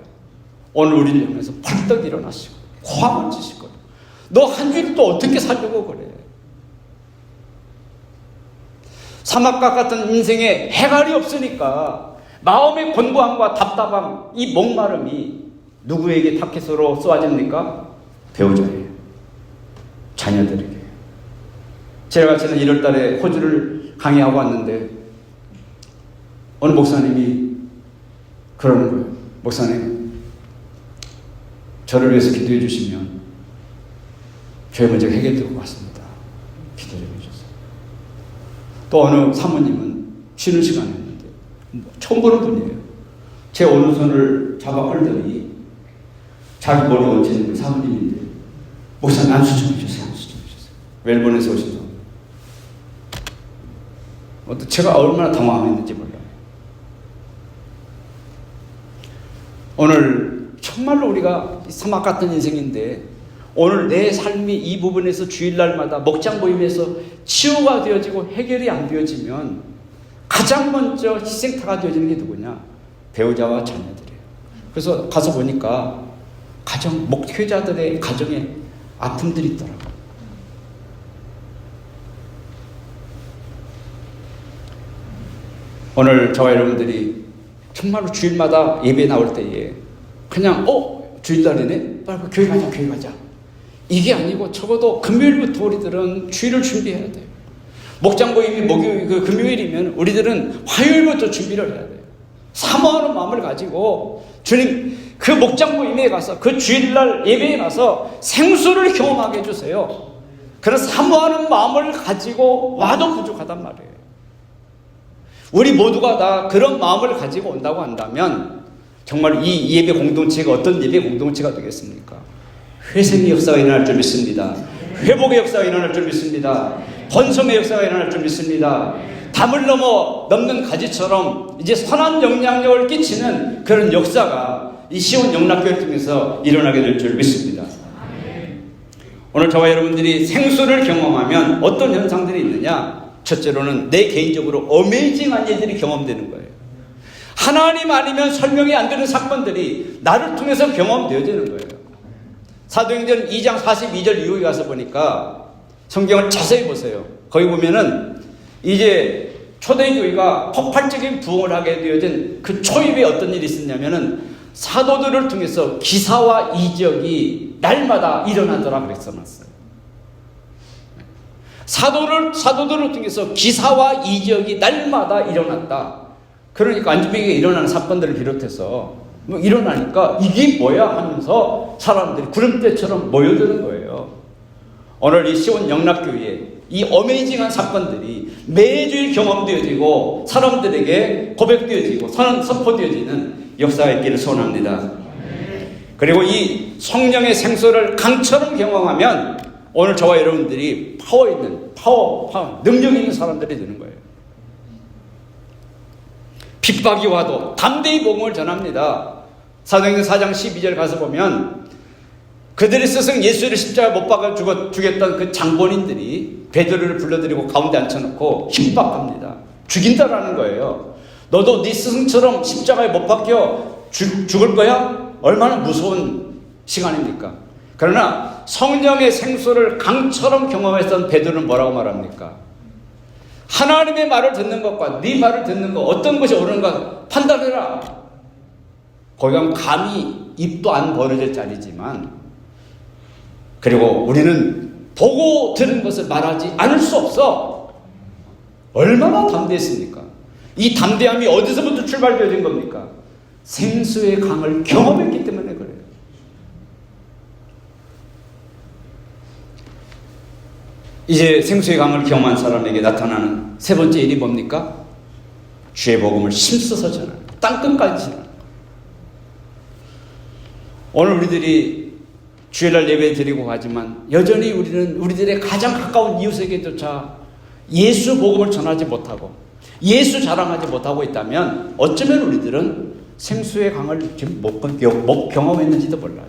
오늘 우리를 향해서 벌떡 일어나시고 화를 치실 거예요. 너 한 주일 또 어떻게 살려고 그래? 사막과 같은 인생에 해갈이 없으니까 마음의 곤고함과 답답함, 이 목마름이 누구에게 타켓으로 쏘아집니까? 배우자예요. 자녀들에게. 제가 지난 1월 달에 호주를 강의하고 왔는데 어느 목사님이 그러는 거예요. 목사님, 저를 위해서 기도해 주시면 죄 문제가 해결될 것 같습니다. 기도해 주셨어요. 또 어느 사모님은 쉬는 시간이었는데 처음 보는 분이에요. 제 오른손을 잡아 끌더니 자기 머리 얹히는 사모님인데 목사님 안수 좀 해주세요. 안수 좀 해주세요. 멜번에서 오신 분. 제가 얼마나 당황했는지 몰라요. 오늘 정말로 우리가 사막 같은 인생인데 오늘 내 삶이 이 부분에서 주일날마다 목장 모임에서 치유가 되어지고 해결이 안 되어지면 가장 먼저 희생타가 되어지는 게 누구냐? 배우자와 자녀들이에요. 그래서 가서 보니까 목회자들의 가정에 아픔들이 있더라고요. 오늘 저와 여러분들이 정말로 주일마다 예배 나올 때에 그냥 주일날이네? 빨리 교회 가자. 이게 아니고 적어도 금요일부터 우리들은 주일을 준비해야 돼요. 목장 모임이 금요일이면 우리들은 화요일부터 준비를 해야 돼요. 사모하는 마음을 가지고 주님 그 목장 모임에 가서 그 주일날 예배에 가서 생수를 경험하게 해주세요. 그런 사모하는 마음을 가지고 와도 부족하단 말이에요. 우리 모두가 다 그런 마음을 가지고 온다고 한다면 정말 이 예배 공동체가 어떤 예배 공동체가 되겠습니까? 회생의 역사가 일어날 줄 믿습니다. 회복의 역사가 일어날 줄 믿습니다. 번성의 역사가 일어날 줄 믿습니다. 담을 넘는 가지처럼 이제 선한 영향력을 끼치는 그런 역사가 이 시온 영락교회를 통해서 일어나게 될 줄 믿습니다. 오늘 저와 여러분들이 생수를 경험하면 어떤 현상들이 있느냐? 첫째로는 내 개인적으로 어메이징한 일들이 경험되는 거예요. 하나님 아니면 설명이 안 되는 사건들이 나를 통해서 경험되어지는 거예요. 사도행전 2장 42절 이후에 가서 보니까 성경을 자세히 보세요. 거기 보면은 이제 초대교회가 폭발적인 부흥을 하게 되어진 그 초입에 어떤 일이 있었냐면은 사도들을 통해서 기사와 이적이 날마다 일어나더라 그랬어놨어요. 사도들을 통해서 기사와 이적이 날마다 일어났다. 그러니까 안주병에 일어나는 사건들을 비롯해서 일어나니까 이게 뭐야 하면서 사람들이 구름대처럼 모여드는 거예요. 오늘 이 시온 영락교회에 이 어메이징한 사건들이 매주일 경험되어지고 사람들에게 고백되어지고 선포되어지는 역사가 있기를 소원합니다. 그리고 이 성령의 생수를 강처럼 경험하면 오늘 저와 여러분들이 파워, 능력 있는 사람들이 되는 거예요. 핍박이 와도 담대히 복음을 전합니다. 사도행전 4장 12절 가서 보면 그들의 스승 예수를 십자가에 못 박아 죽였던 그 장본인들이 베드로를 불러들이고 가운데 앉혀놓고 핍박합니다. 죽인다라는 거예요. 너도 네 스승처럼 십자가에 못 박혀 죽을 거야? 얼마나 무서운 시간입니까? 그러나 성령의 생수를 강처럼 경험했던 베드로는 뭐라고 말합니까? 하나님의 말을 듣는 것과 네 말을 듣는 것 어떤 것이 옳은가 판단해라. 거기 가면 감히 입도 안 벌어질 자리지만 그리고 우리는 보고 들은 것을 말하지 않을 수 없어. 얼마나 담대했습니까? 이 담대함이 어디서부터 출발되어진 겁니까? 생수의 강을 경험했기 때문에 그래요. 이제 생수의 강을 경험한 사람에게 나타나는 세 번째 일이 뭡니까? 주의 복음을 힘써서 전하는, 땅끝까지 전하는. 오늘 우리들이 주일날 예배 드리고 가지만 여전히 우리는 우리들의 가장 가까운 이웃에게조차 예수 복음을 전하지 못하고 예수 자랑하지 못하고 있다면 어쩌면 우리들은 생수의 강을 지금 못 경험했는지도 몰라요.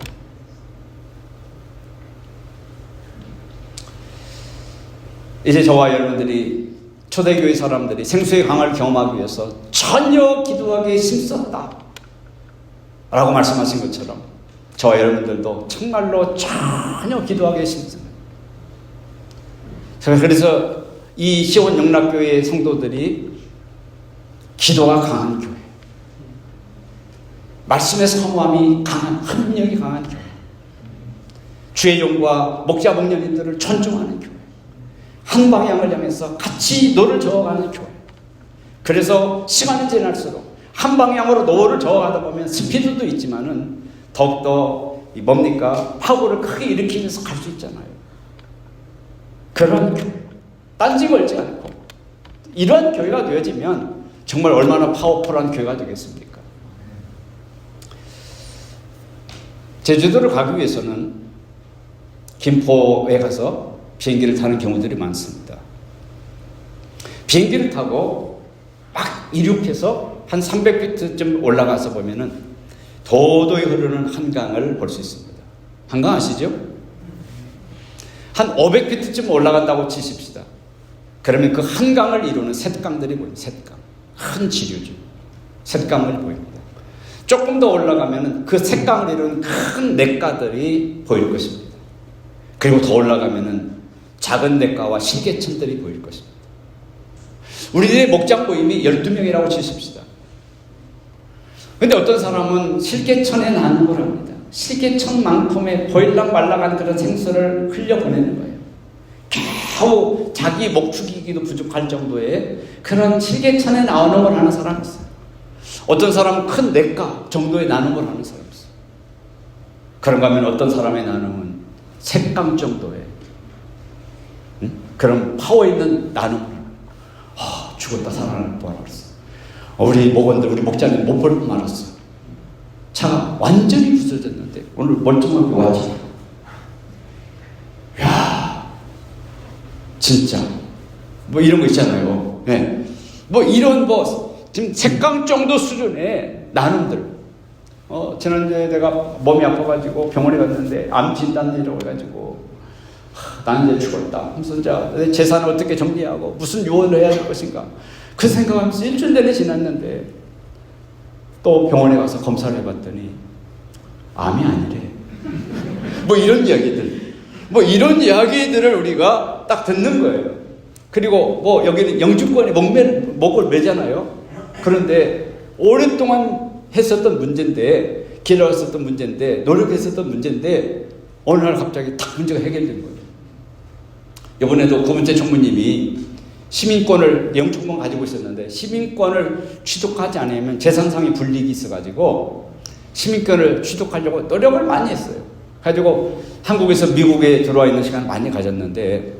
이제 저와 여러분들이 초대교회 사람들이 생수의 강을 경험하기 위해서 전혀 기도하기에 힘썼다 라고 말씀하신 것처럼 저와 여러분들도 정말로 전혀 기도하기에 힘씁니다. 그래서 이 시온 영락교회의 성도들이 기도가 강한 교회, 말씀의 사모함이 강한, 합력이 강한 교회, 주의 종과 목자 목녀님들을 존중하는 교회, 한 방향을 향해서 같이 노를 저어가는 교회. 그래서 시간이 지날수록 한 방향으로 노를 저어가다 보면 스피드도 있지만은 더욱더 뭡니까? 파워를 크게 일으키면서 갈 수 있잖아요. 그런 교회, 딴지 걸지 않고 이런 교회가 되어지면 정말 얼마나 파워풀한 교회가 되겠습니까? 제주도를 가기 위해서는 김포에 가서 비행기를 타는 경우들이 많습니다. 비행기를 타고 막 이륙해서 한 300피트쯤 올라가서 보면은 도도히 흐르는 한강을 볼 수 있습니다. 한강 아시죠? 한 500피트쯤 올라간다고 치십시다. 그러면 그 한강을 이루는 셋강들이 보입니다. 셋강. 큰 지류죠. 셋강을 보입니다. 조금 더 올라가면 그 셋강을 이루는 큰 냇가들이 보일 것입니다. 그리고 더 올라가면 작은 냇가와 실개천들이 보일 것입니다. 우리들의 목장 모임이 12명이라고 치십시다. 근데 어떤 사람은 실개천에 나누고 합니다. 실개천만큼의 보일락말락한 그런 생수를 흘려보내는 거예요. 겨우 자기 목 죽이기도 부족할 정도의 그런 실개천에 나누고 하는 사람이 있어요. 어떤 사람은 큰 냇가 정도의 나눔을 하는 사람이 있어요. 그런가 하면 어떤 사람의 나눔은 셋강 정도의 그런 파워 있는 나눔을 하는 거예요. 죽었다 살아날 뻔 알았어. 우리 목원들, 우리 목자님 못 볼 뻔 말았어. 차가 완전히 부서졌는데 오늘 멀쩡하게 와지. 야, 진짜 뭐 이런 거 있잖아요. 네. 뭐 이런 지금 색강 정도 수준의 나눔들. 지난주에 내가 몸이 아파가지고 병원에 갔는데 암 진단이라고 해가지고 나는 이제 죽었다. 하면서 내 재산을 어떻게 정리하고 무슨 유언을 해야 될 것인가. 그 생각하면서 일주일 내내 지났는데 또 병원에 가서 검사를 해봤더니 암이 아니래. 뭐 이런 이야기들. 뭐 이런 이야기들을 우리가 딱 듣는 거예요. 그리고 뭐 여기는 영주권에 목을 매잖아요. 그런데 오랫동안 했었던 문제인데, 길어왔었던 문제인데, 노력했었던 문제인데 어느 날 갑자기 딱 문제가 해결된 거예요. 이번에도 구문재 총무님이 시민권을 영주권 가지고 있었는데 시민권을 취득하지 않으면 재산상의 불이익이 있어가지고 시민권을 취득하려고 노력을 많이 했어요. 가지고 한국에서 미국에 들어와 있는 시간 많이 가졌는데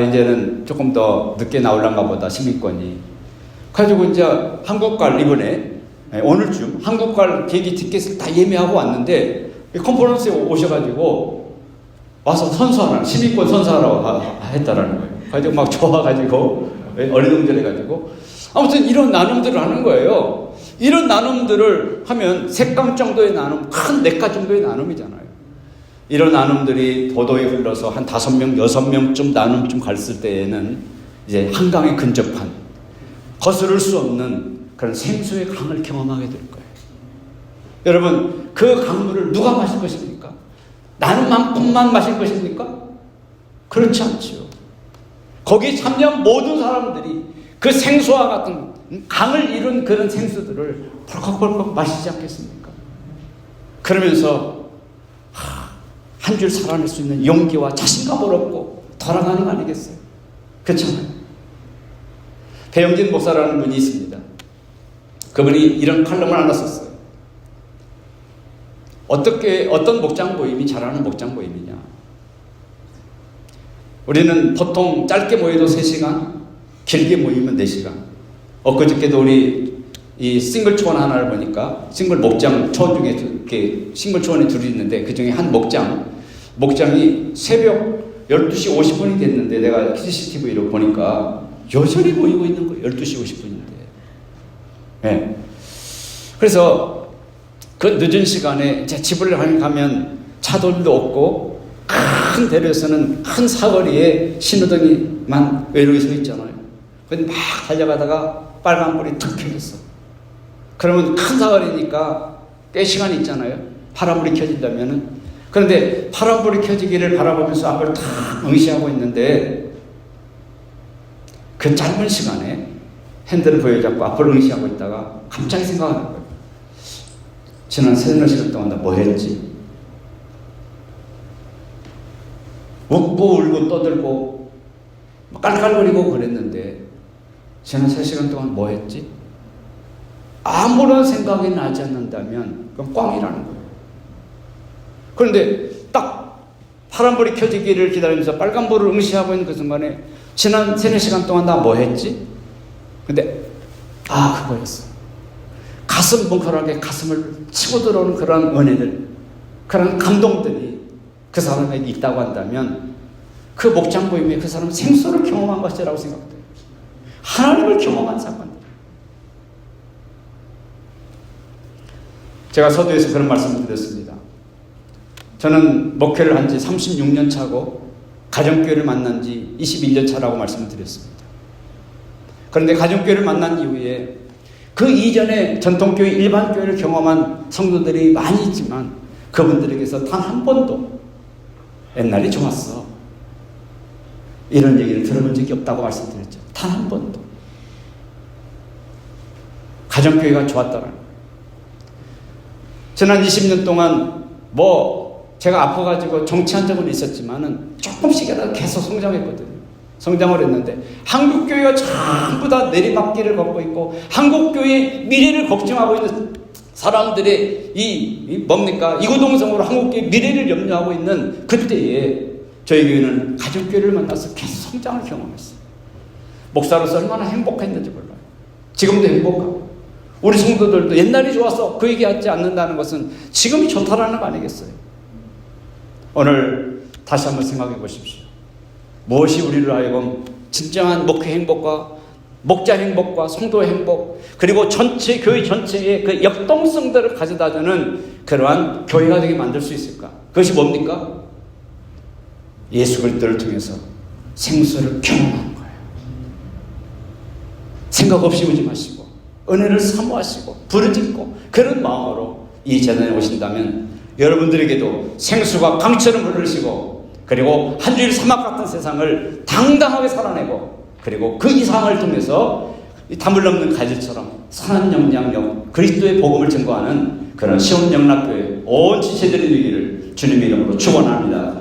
이제는 조금 더 늦게 나올란가 보다 시민권이. 가지고 이제 한국 갈 이번에 오늘쯤 한국 갈 비행기 티켓을 다 예매하고 왔는데 컨퍼런스에 오셔가지고 와서 선서하라, 시민권 선서하라고 했다라는 거예요. 가지고 막 좋아가지고 어리둥절해가지고 아무튼 이런 나눔들을 하는 거예요. 이런 나눔들을 하면 색강 정도의 나눔, 큰 냇가 정도의 나눔이잖아요. 이런 나눔들이 도도히 흘러서 한 5명, 6명쯤 나눔쯤 갔을 때에는 이제 한강에 근접한 거스를 수 없는 그런 생수의 강을 경험하게 될 거예요. 여러분, 그 강물을 누가 마실 것입니까? 나눔만큼만 마실 것입니까? 그렇지 않지요. 거기에 참여한 모든 사람들이 그 생수와 같은 강을 이룬 그런 생수들을 벌컥벌컥 마시지 않겠습니까? 그러면서 한 줄 살아낼 수 있는 용기와 자신감을 얻고 돌아가는 거 아니겠어요? 그렇잖아요. 배영진 목사라는 분이 있습니다. 그분이 이런 칼럼을 하나 썼어요. 어떤 목장 모임이 잘하는 목장 모임이냐? 우리는 보통 짧게 모여도 3시간, 길게 모이면 4시간. 엊그저께도 우리 이 싱글 초원 하나를 보니까 싱글 목장 초원 중에 이렇게 싱글 초원에 둘이 있는데 그 중에 한 목장이 새벽 12시 50분이 됐는데 내가 CCTV로 보니까 여전히 모이고 있는 거예요. 12시 50분인데. 네. 그래서 그 늦은 시간에 이제 집을 가면 차돌도 없고 큰 대로에서는 큰 사거리에 신호등이만 외로이 서 있잖아요. 근데 막 달려가다가 빨간불이 탁 켜졌어. 그러면 큰 사거리니까 꽤 시간이 있잖아요. 파란불이 켜진다면은. 그런데 파란불이 켜지기를 바라보면서 앞을 탁 응시하고 있는데 그 짧은 시간에 핸들을 부여잡고 앞을 응시하고 있다가 갑자기 생각하는 거예요. 지난 3-4시간 동안 나 뭐 했지? 웃고 울고 떠들고 깔깔거리고 그랬는데 지난 3시간 동안 뭐 했지? 아무런 생각이 나지 않는다면 그건 꽝이라는 거예요. 그런데 딱 파란불이 켜지기를 기다리면서 빨간불을 응시하고 있는 그 순간에 지난 3-4시간 동안 나 뭐 했지? 근데 그거였어. 가슴 뭉클하게 가슴을 치고 들어오는 그런 은혜들, 그런 감동들이 그 사람에게 있다고 한다면 그 목장 모임에 그 사람은 생수를 경험한 것이라고 생각돼요. 하나님을 경험한 사건. 제가 서두에서 그런 말씀을 드렸습니다. 저는 목회를 한 지 36년 차고 가정교회를 만난 지 21년 차라고 말씀을 드렸습니다. 그런데 가정교회를 만난 이후에 그 이전에 전통교회 일반교회를 경험한 성도들이 많이 있지만 그분들에게서 단 한 번도 옛날이 좋았어 이런 얘기를 들어본 적이 없다고 말씀드렸죠. 단 한 번도. 가정교회가 좋았다는 거예요. 지난 20년 동안 제가 아파가지고 정치한 적은 있었지만은 조금씩이라도 계속 성장했거든요. 성장을 했는데 한국교회가 전부 다 내리막길을 걷고 있고 한국교회의 미래를 걱정하고 있는 사람들의 이구동성으로 한국교회의 미래를 염려하고 있는 그때에 저희 교회는 가정교회를 만나서 계속 성장을 경험했어요. 목사로서 얼마나 행복했는지 몰라요. 지금도 행복하고 우리 성도들도 옛날이 좋아서 그 얘기하지 않는다는 것은 지금이 좋다라는 거 아니겠어요? 오늘 다시 한번 생각해 보십시오. 무엇이 우리를 하여금 진정한 목회 행복과 목자 행복과 성도 행복 그리고 전체 교회 전체의 그 역동성들을 가져다주는 그러한 교회가 되게 만들 수 있을까? 그것이 뭡니까? 예수 그리스도를 통해서 생수를 경험하는 거예요. 생각 없이 오지 마시고 은혜를 사모하시고 부르짖고 그런 마음으로 이 재단에 오신다면 여러분들에게도 생수가 강처럼 흐르시고 그리고 한 주일 사막 같은 세상을 당당하게 살아내고 그리고 그 이상을 통해서 담을 넘는 가지처럼 선한 영향력 그리스도의 복음을 증거하는 그런 시온영락교회 온 지체들이 되기를 주님의 이름으로 축원합니다.